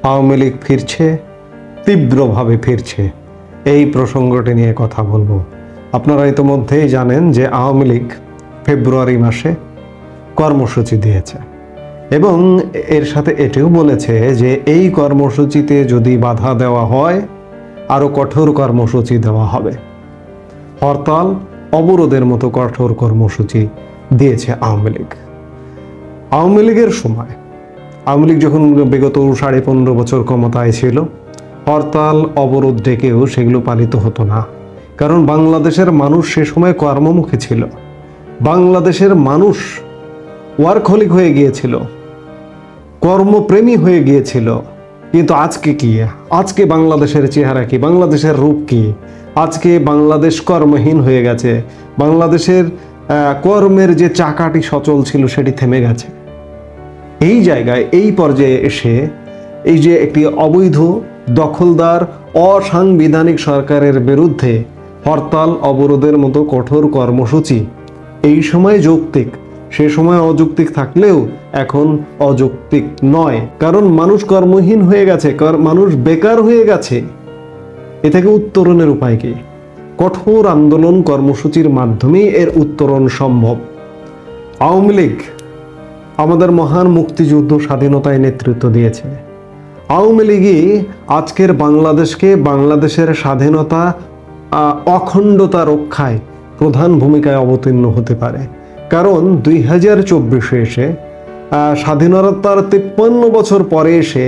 আওয়ামী লীগ ফিরছে, তীব্রভাবে ফিরছে। এই প্রসঙ্গটি নিয়ে কথা বলবো। আপনারা ইতিমধ্যেই জানেন যে আওয়ামী লীগ ফেব্রুয়ারি মাসে কর্মসূচি দিয়েছে এবং এর সাথে এটিও বলেছে যে এই কর্মসূচিতে যদি বাধা দেওয়া হয় আরও কঠোর কর্মসূচি দেওয়া হবে। হরতাল, অবরোধের মতো কঠোর কর্মসূচি দিয়েছে আওয়ামী লীগ। আওয়ামী লীগের সময়, আওয়ামী লীগ যখন বিগত 15.5 বছর ক্ষমতায় ছিল, হরতাল অবরোধ ডেকেও সেগুলো পালিত হতো না। কারণ বাংলাদেশের মানুষ সে সময় কর্মমুখী ছিল, বাংলাদেশের মানুষ ওয়ার্কহলিক হয়ে গিয়েছিল, কর্মপ্রেমী হয়ে গিয়েছিল। কিন্তু আজকে কি? আজকে বাংলাদেশের চেহারা কি? বাংলাদেশের রূপ কি? আজকে বাংলাদেশ কর্মহীন হয়ে গেছে। বাংলাদেশের কর্মের যে চাকাটি সচল ছিল সেটি থেমে গেছে। এই জায়গায়, এই পর্যায়ে এসে এই যে একটি অবৈধ, দখলদার, অসাংবিধানিক সরকারের বিরুদ্ধে হরতাল অবরোধের মতো কঠোর কর্মসূচি এই সময় যৌক্তিক, সে সময় অযৌক্তিক থাকলেও এখন অযৌক্তিক নয়। কারণ মানুষ কর্মহীন হয়ে গেছে, মানুষ বেকার হয়ে গেছে। এ থেকে উত্তরণের উপায় কি? কঠোর আন্দোলন কর্মসূচির মাধ্যমেই এর উত্তরণ সম্ভব। আওয়ামী লীগ আমাদের মহান মুক্তিযুদ্ধ, স্বাধীনতায় নেতৃত্ব দিয়েছে। আওয়ামী লীগই আজকের বাংলাদেশকে, বাংলাদেশের স্বাধীনতা, অখণ্ডতা রক্ষায় প্রধান ভূমিকায় অবতীর্ণ হতে পারে। কারণ 2024-এ এসে, স্বাধীনতার 53 বছর পরে এসে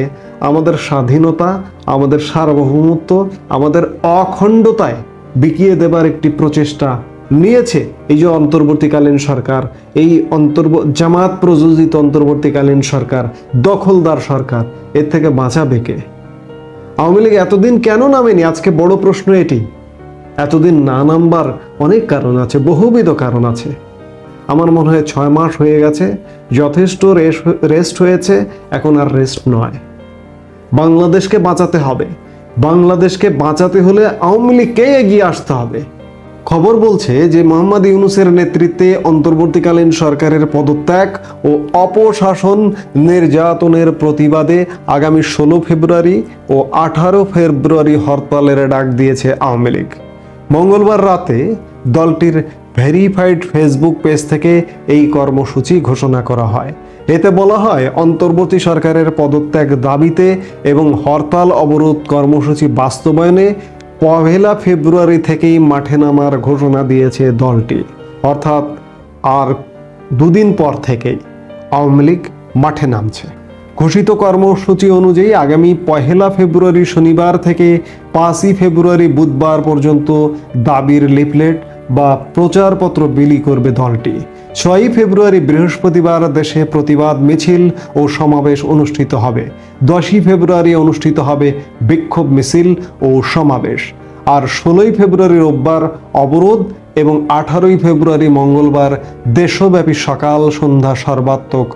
আমাদের স্বাধীনতা, আমাদের সার্বভৌমত্ব, আমাদের অখণ্ডতায় বিকিয়ে দেবার একটি প্রচেষ্টা নিয়েছে এই যে অন্তর্বর্তীকালীন সরকার, এই জামাত প্রযোজিত অন্তর্বর্তীকালীন সরকার, দখলদার সরকার। এর থেকে বাঁচাবে কে? আওয়ামী লীগ এতদিন কেন নামেনি? আজকে বড় প্রশ্ন এটি। এতদিন না নামবার অনেক কারণ আছে, বহুবিধ কারণ আছে। আমার মনে হয় 6 মাস হয়ে গেছে, যথেষ্ট রেস্ট হয়েছে, এখন আর রেস্ট নয়। বাংলাদেশকে বাঁচাতে হবে। বাংলাদেশকে বাঁচাতে হলে আওয়ামী লীগকে এগিয়ে আসতে হবে। খবর বলছে যে মোহাম্মদ ইউনূসের নেতৃত্বে অন্তর্বর্তীকালীন সরকারের পদত্যাগ ও অপশাসন, নির্যাতনের প্রতিবাদে আগামী 16 ফেব্রুয়ারি ও 18 ফেব্রুয়ারি হরতালের ডাক দিয়েছে আওয়ামী লীগ। মঙ্গলবার রাতে দলটির ভেরিফাইড ফেসবুক পেজ থেকে এই কর্মসূচি ঘোষণা করা হয়। এতে বলা হয়, অন্তর্বর্তী সরকারের পদত্যাগ দাবিতে এবং হরতাল অবরোধ কর্মসূচি বাস্তবায়নে 1 ফেব্রুয়ারি থেকেই মাঠে নামার ঘোষণা দিয়েছে দলটি। অর্থাৎ আর 2 দিন পর থেকেই আওয়ামী লীগ মাঠে নামছে। ঘোষিত কর্মসূচি অনুযায়ী আগামী 1 ফেব্রুয়ারি শনিবার থেকে 5 ফেব্রুয়ারি বুধবার পর্যন্ত দাবির লিফলেট বা প্রচারপত্র বিলি করবে দলটি। 6 ফেব্রুয়ারি বৃহস্পতিবার দেশে প্রতিবাদ মিছিল ও সমাবেশ অনুষ্ঠিত হবে। 10 ফেব্রুয়ারি অনুষ্ঠিত হবে বিক্ষোভ মিছিল ও সমাবেশ। আর 16 ফেব্রুয়ারি রোববার অবরোধ এবং 18 ফেব্রুয়ারি মঙ্গলবার দেশব্যাপী সকাল সন্ধ্যা সর্বাত্মক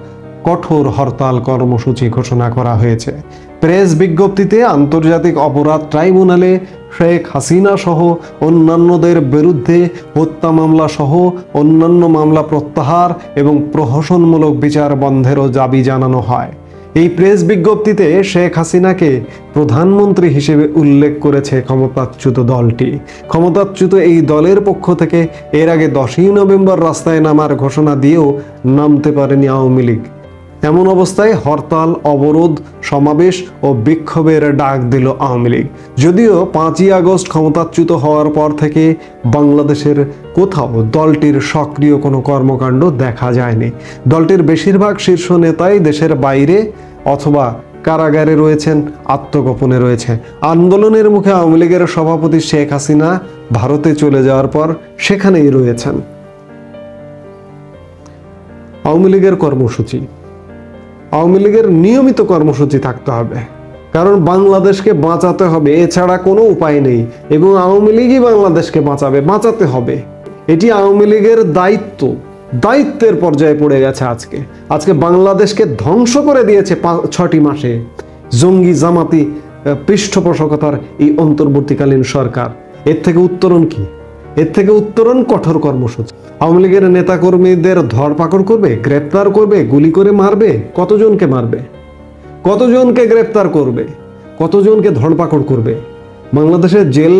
কঠোর হরতাল কর্মসূচি ঘোষণা করা হয়েছে। প্রেস বিজ্ঞপ্তিতে আন্তর্জাতিক অপরাধ ট্রাইব্যুনালে শেখ হাসিনা সহ অন্যান্যদের বিরুদ্ধে হত্যা মামলা সহ অন্যান্য মামলা প্রত্যাহার এবং প্রহসনমূলক বিচার বন্ধেরও দাবি জানানো হয়। এই প্রেস বিজ্ঞপ্তিতে শেখ হাসিনাকে প্রধানমন্ত্রী হিসেবে উল্লেখ করেছে ক্ষমতাচ্যুত দলটি। ক্ষমতাচ্যুত এই দলের পক্ষ থেকে এর আগে 10 নভেম্বর রাস্তায় নামার ঘোষণা দিয়েও নামতে পারেনি আওয়ামী লীগ। এমন অবস্থায় হরতাল, অবরোধ, সমাবেশ ও বিক্ষোভের ডাক দিল আওয়ামী লীগ। যদিও 5 আগস্ট ক্ষমতাচ্যুত হওয়ার পর থেকে বাংলাদেশের কোথাও দলটির সক্রিয় কোনো কর্মকাণ্ড দেখা যায়নি। দলটির বেশিরভাগ শীর্ষ নেতাই দেশের বাইরে অথবা কারাগারে রয়েছেন, আত্মগোপনে রয়েছে। আন্দোলনের মুখে আওয়ামী লীগের সভাপতি শেখ হাসিনা ভারতে চলে যাওয়ার পর সেখানেই রয়েছেন। আওয়ামী লীগের কর্মসূচি, আওয়ামী লীগের নিয়মিত কর্মসূচি থাকতে হবে। কারণ বাংলাদেশকে বাঁচাতে হবে, এছাড়া কোনো উপায় নেই। এবং আওয়ামী লীগই বাংলাদেশকে বাঁচাতে হবে। এটি আওয়ামী লীগের দায়িত্বের পর্যায়ে পড়ে গেছে। আজকে বাংলাদেশকে ধ্বংস করে দিয়েছে 6টি মাসে জঙ্গি, জামাতি পৃষ্ঠপোষকতার এই অন্তর্বর্তীকালীন সরকার। এর থেকে উত্তরণ কি? এর থেকে উত্তরণ কঠোর কর্মসূচি। আওয়ামী লীগের নেতাকর্মীদের ধরপাকড় করবে, গ্রেপ্তার করবে, গুলি করে মারবে। কতজনকে মারবে? কতজনকে গ্রেপ্তার করবে, কতজনকে ধরপাকড় করবে? বাংলাদেশের জেল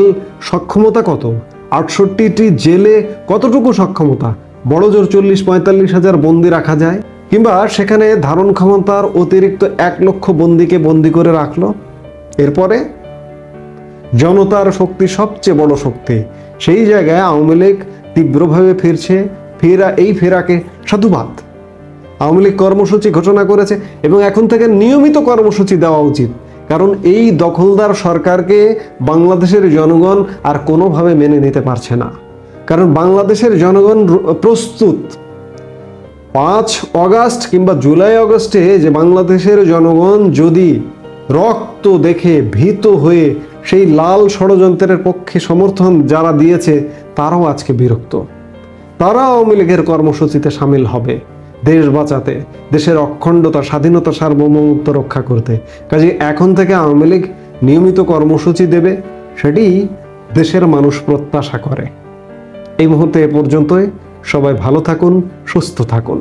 সক্ষমতা কত? 68টি জেলে কতটুকু সক্ষমতা? বড় জোর 40-45 হাজার বন্দি রাখা যায়, কিংবা সেখানে ধারণ ক্ষমতার অতিরিক্ত 1 লক্ষ বন্দিকে বন্দি করে রাখলো। এরপরে জনতার শক্তি সবচেয়ে বড় শক্তি, সেই জায়গায় আওয়ামী লীগ তীব্রভাবে ফিরছে। এই ফেরাকে সাধুবাদ। আওয়ামী লীগ কর্মসূচি ঘোষণা করেছে এবং এখন থেকে নিয়মিত কর্মসূচি দেওয়া উচিত, কারণ এই দখলদার সরকারকে বাংলাদেশের জনগণ আর কোনোভাবে মেনে নিতে পারছে না। কারণ বাংলাদেশের জনগণ প্রস্তুত 5 অগাস্ট কিংবা জুলাই অগস্টে যে বাংলাদেশের জনগণ যদি রক্ত দেখে ভীত হয়ে সেই লাল ষড়যন্ত্রের পক্ষে সমর্থন যারা দিয়েছে তারাও আজকে বিরক্ত। তারা আওয়ামী লীগের কর্মসূচিতে সামিল হবে দেশ বাঁচাতে, দেশের অখণ্ডতা, স্বাধীনতা, সার্বভৌমত্ব রক্ষা করতে। কাজে এখন থেকে আওয়ামী লীগ নিয়মিত কর্মসূচি দেবে, সেটি দেশের মানুষ প্রত্যাশা করে। এই মুহূর্তে এ পর্যন্তই। সবাই ভালো থাকুন, সুস্থ থাকুন।